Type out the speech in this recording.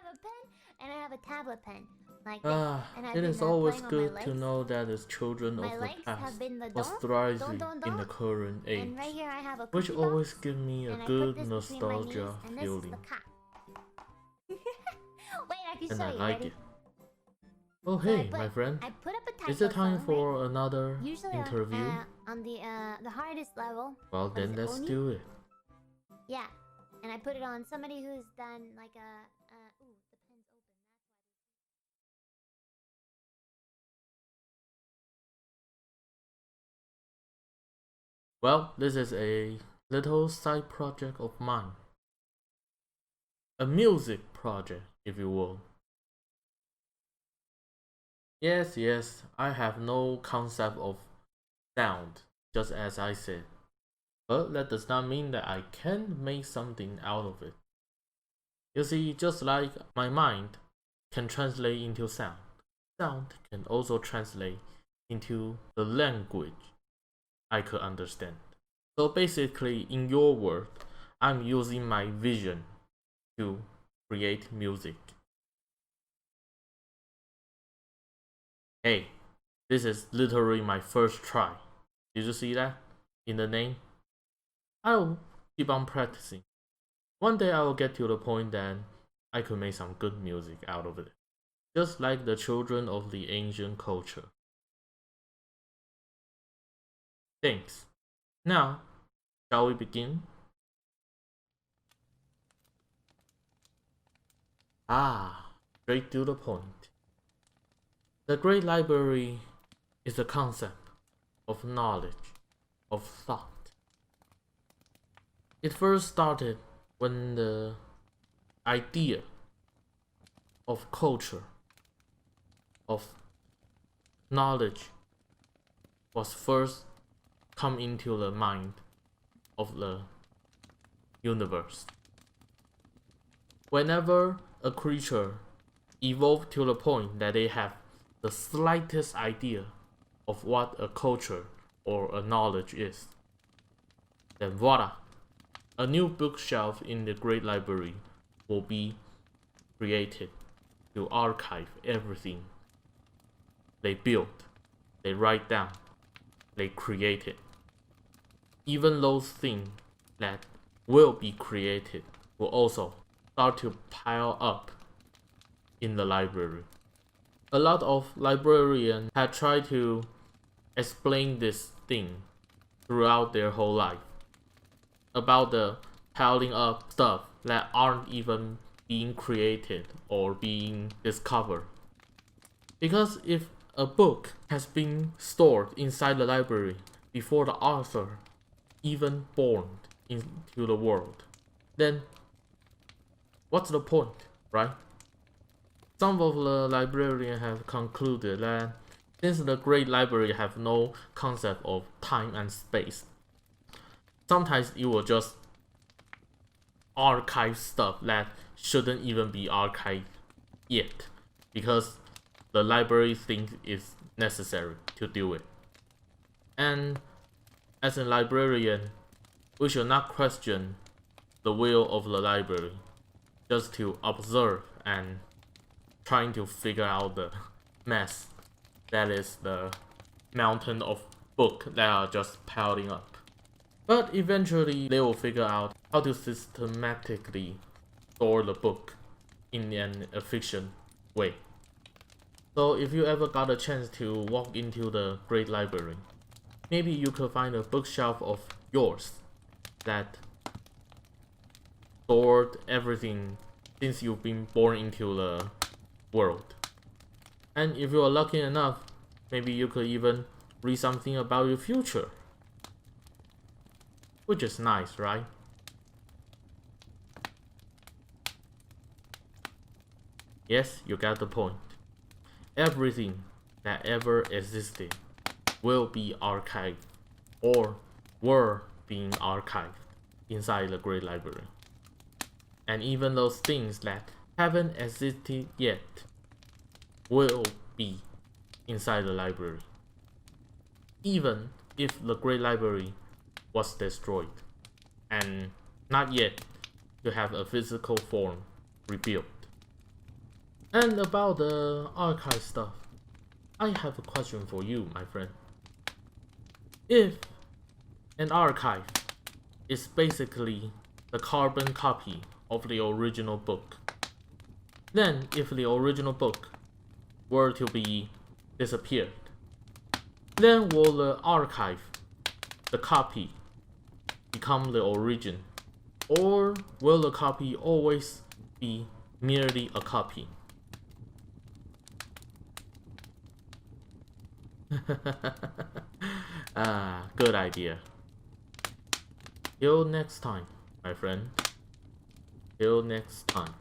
have a pen and I have a tablet pen. Like it is always good to know that the children of the past was thriving in the current age, and right here I have a which cookie always box, gives me a and good nostalgia and this feeling. is the cat. Wait, I can And show I you. like Ready? it. Oh hey, my friend. I put up a typo Is it time song, for another usually interview? on the hardest level. Well then let's do it. Yeah, and I put it on somebody who's done like a ooh, the pen's open. Well, this is a little side project of mine. A music project, if you will. Yes, I have no concept of sound, just as I said. But that does not mean that I can make something out of it. You see, just like my mind can translate into sound, sound can also translate into the language I could understand. So basically, in your word, I'm using my vision to create music. Hey, this is literally my first try. Did you see that? In the name? I'll keep on practicing. One day I will get to the point that I could make some good music out of it. Just like the children of the ancient culture. Thanks. Now, shall we begin? Straight to the point. The Great Library is a concept of knowledge, of thought. It first started when the idea of culture, of knowledge, was first come into the mind of the universe. Whenever a creature evolved to the point that they have the slightest idea of what a culture or a knowledge is, then voila, a new bookshelf in the Great Library will be created to archive everything they built, they write down, they created. Even those things that will be created will also start to pile up in the library. A lot of librarians have tried to explain this thing throughout their whole life about the piling up stuff that aren't even being created or being discovered. Because if a book has been stored inside the library before the author even born into the world, then what's the point, right? Some of the librarians have concluded that since the Great Library have no concept of time and space, sometimes it will just archive stuff that shouldn't even be archived yet, because the library thinks it's necessary to do it. And as a librarian, we should not question the will of the library, just to observe and trying to figure out the mess that is the mountain of books that are just piling up. But eventually they will figure out how to systematically store the book in an efficient way. So if you ever got a chance to walk into the Great Library, maybe you could find a bookshelf of yours that stored everything since you've been born into the world. And if you are lucky enough, maybe you could even read something about your future. Which is nice, right? Yes, you got the point. Everything that ever existed will be archived or were being archived inside the Great Library. And even those things that haven't existed yet will be inside the library. Even if the Great Library was destroyed and not yet to have a physical form rebuilt, And about the archive stuff, I have a question for you, my friend. If an archive is basically the carbon copy of the original book, then if the original book were to be disappeared, then will the archive, the copy, become the origin? Or will the copy always be merely a copy? Good idea. Till next time, my friend. Till next time.